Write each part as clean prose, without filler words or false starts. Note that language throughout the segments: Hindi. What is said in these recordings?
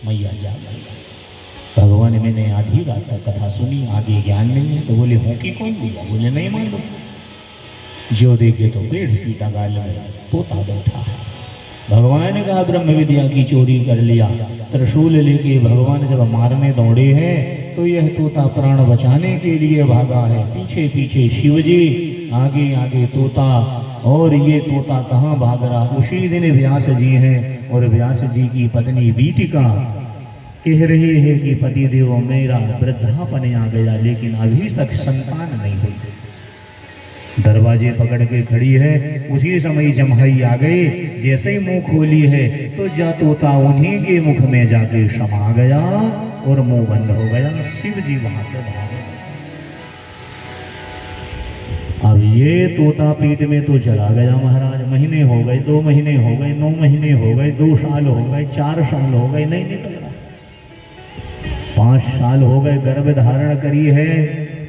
मैया जा गई। भगवान मैंने आधी रात तक कथा सुनी, आगे ज्ञान नहीं है। तो बोले हों की कौन दिया? बोले नहीं मालूम। जो देखे तो पेड़ की डगाल में तोता बैठा है। भगवान ने कहा ब्रह्म विद्या की चोरी कर लिया। त्रिशूल लेके भगवान जब मारने दौड़े हैं तो यह तोता प्राण बचाने के लिए भागा है। पीछे पीछे शिवजी, आगे आगे तोता। और ये तोता कहाँ भाग रहा? उसी दिन व्यास जी हैं और व्यास जी की पत्नी बीटिका कह रही है कि पति देव मेरा वृद्धापन आ गया, लेकिन अभी तक संतान नहीं हुई। दरवाजे पकड़ के खड़ी है। उसी समय जमहई आ गई। जैसे ही मुंह खोली है तो जा तोता उन्हीं के मुख में जाके समा गया और मुंह बंद हो गया। शिव जी वहां से भागे। अब ये तोता पेट में तो चला गया महाराज। महीने हो गए, 2 महीने हो गए, 9 महीने हो गए, 2 साल हो गए, 4 साल हो गए, नहीं निकल रहा। 5 साल हो गए, गर्भ धारण करी है।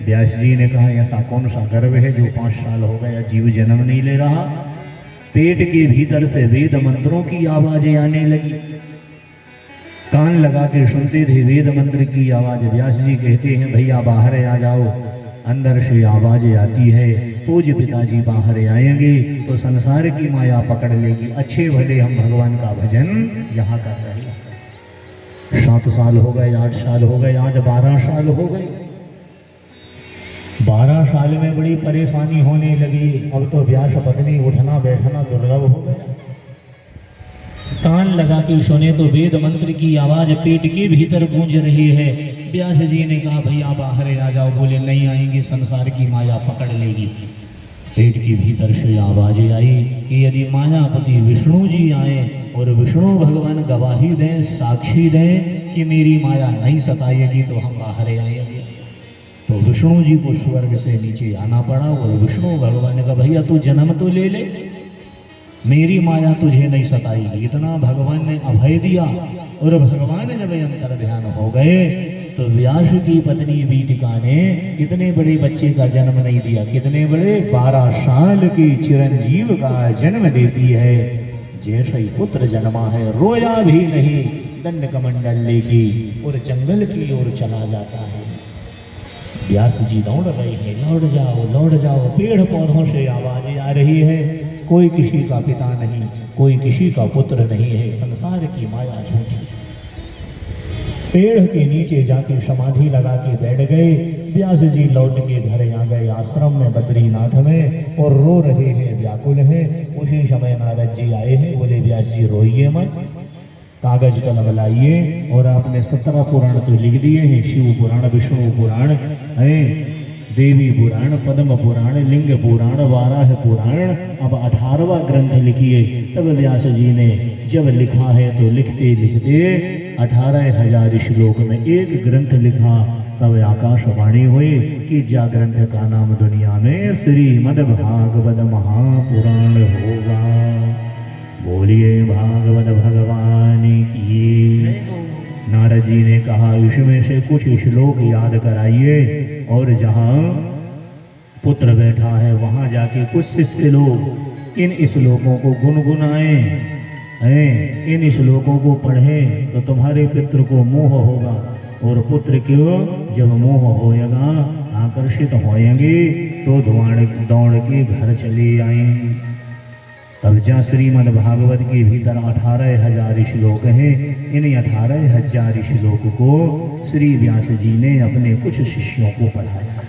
व्यास जी ने कहा ऐसा कौन सा गर्भ है जो 5 साल हो गया जीव जन्म नहीं ले रहा? पेट के भीतर से वेद मंत्रों की आवाजें आने लगी। कान लगा के सुनते थे वेद मंत्र की आवाज। व्यास जी कहते हैं भैया बाहर आ जाओ। अंदर से आवाजें आती है, पूज्य पिताजी बाहर आएंगे तो संसार की माया पकड़ लेगी। अच्छे भले हम भगवान का भजन यहाँ कर रहे हैं। 7 साल हो गए, 8 साल हो गए, आज 12 साल हो गए। 12 साल में बड़ी परेशानी होने लगी। अब तो व्यास पत्नी उठना बैठना दुर्लभ हो गया। कान लगा के सुने तो वेद मंत्र की आवाज पेट के भीतर गूंज रही है। व्यास जी ने कहा भैया बाहर आ जाओ। बोले नहीं आएंगे, संसार की माया पकड़ लेगी। पेट के भीतर से आवाजें आई कि यदि मायापति विष्णु जी आए और विष्णु भगवान गवाही दें, साक्षी दें कि मेरी माया नहीं सताएगी तो हम बाहर आएंगे। तो विष्णु जी को स्वर्ग से नीचे आना पड़ा और विष्णु भगवान ने कहा भैया तू जन्म तो ले ले, मेरी माया तुझे नहीं सताएगी। इतना भगवान ने अभय दिया। और भगवान जब अंतर ध्यान हो गए तो व्यास की पत्नी बीटिका ने इतने बड़े बच्चे का जन्म नहीं दिया। कितने बड़े? 12 साल की चिरंजीव का जन्म देती है। जैसे ही पुत्र जन्मा है रोया भी नहीं, दंड कमंडल लेके और जंगल की ओर चला जाता है। व्यास जी दौड़ रहे हैं, लौट जाओ। पेड़ पौधों से आवाजें आ रही है। कोई किसी का पिता नहीं, कोई किसी का पुत्र नहीं है। संसार की माया झूठी। पेड़ के नीचे जाके समाधि लगा के बैठ गए। व्यास जी लौट के घर आ गए आश्रम में बद्रीनाथ में और रो रहे हैं, व्याकुल हैं। उसी समय नारद जी आए हैं। बोले व्यास जी रोइए मत, कागज कलम लाइए। और आपने 17 पुराण तो लिख दिए हैं। शिव पुराण, विष्णु पुराण है, देवी पुराण, पद्म पुराण, लिंग पुराण, वाराह पुराण। अब 18वां ग्रंथ लिखिए। तब व्यास जी ने जब लिखा है तो लिखते लिखते 18,000 श्लोक में एक ग्रंथ लिखा। तब आकाशवाणी हुई कि जा ग्रंथ का नाम दुनिया में श्रीमद् भागवत महापुराण होगा। बोलिए भागवत भगवान की। नारद जी ने कहा इसमें से कुछ श्लोक याद कराइए और जहाँ पुत्र बैठा है वहाँ जाके कुछ शिष्य लोग इन श्लोकों को गुनगुनाएं, इन श्लोकों को पढ़ें तो तुम्हारे पितृ को मोह होगा। और पुत्र क्यों जब मोह होएगा, आकर्षित होएंगे तो दौड़ के घर चले आएंगे। तब जहाँ श्रीमद् भागवत के भीतर 18,000 श्लोक हैं। इन 18,000 श्लोक को श्री व्यास जी ने अपने कुछ शिष्यों को पढ़ाया।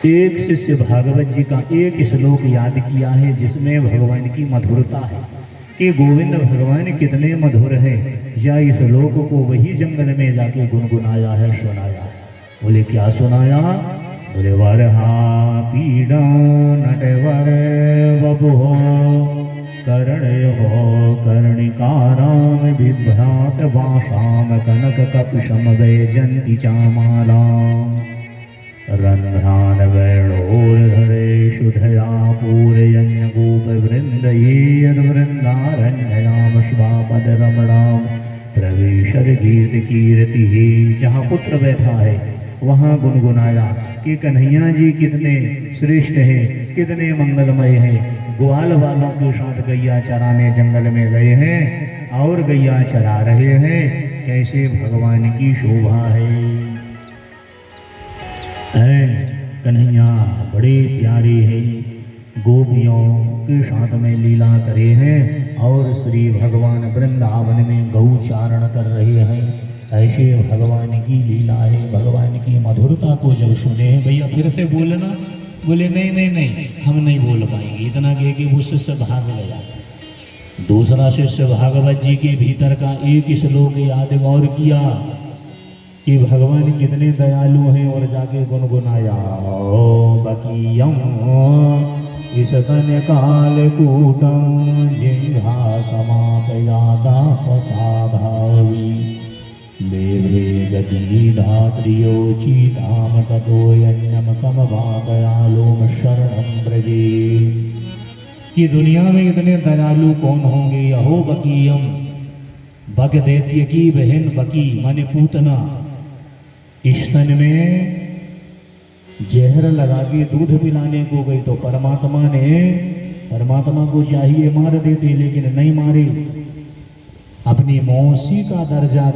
एक शिष्य भागवत जी का एक श्लोक याद किया है जिसमें भगवान की मधुरता है कि गोविंद भगवान कितने मधुर हैं। या इस श्लोक को वही जंगल में जाके गुनगुनाया है, सुनाया है। बोले क्या सुनाया? बोले वरहा पीड़ा नटवर वपुहो कर्णयो कर्णिकाराम बिभ्रात वासाम कनक कपिशम वैजंती चामालाम रंध्रान वैणोर्धरे शुद्धया पूरयन् गोप वृंदयेद वृंदारण्ययाम स्वापद रमणाम प्रवेशर गीत कीर्ति। जहाँ पुत्र बैठा है वहाँ गुनगुनाया कि कन्हैया जी कितने श्रेष्ठ हैं, कितने मंगलमय हैं। ग्वाल वालों के साथ गैया चराने जंगल में गए हैं और गैया चरा रहे हैं कैसे भगवान की शोभा है। कन्हैया बड़े प्यारे हैं, गोपियों के साथ में लीला करे हैं और श्री भगवान वृंदावन में गौचारण कर रहे हैं। ऐसे भगवान की लीला है। भगवान की मधुरता को जब सुने, भैया फिर से बोलना, बोले नहीं नहीं नहीं हम नहीं बोल पाएंगे। इतना कह के वो शिष्य भाग गया। दूसरा शिष्य भागवत जी के भीतर का एक श्लोक याद गौर किया कि भगवान कितने दयालु हैं और जाके गुनगुनाया, बकीयम इस तन काल कूटम जिंघा समापयादा प्रसादावी देवे गति धात्रियोची धाम ततोयन्यम समवादयालोम शरणम ब्रजे। कि दुनिया में इतने दयालु कौन होंगे। अहो बकीयम, बग दैत्य की बहन बकी माने पूतना, स्तन में जहर लगा के दूध पिलाने को गई तो परमात्मा को चाहिए मार देते, लेकिन नहीं मारे। अपनी मौसी का दर्जा दे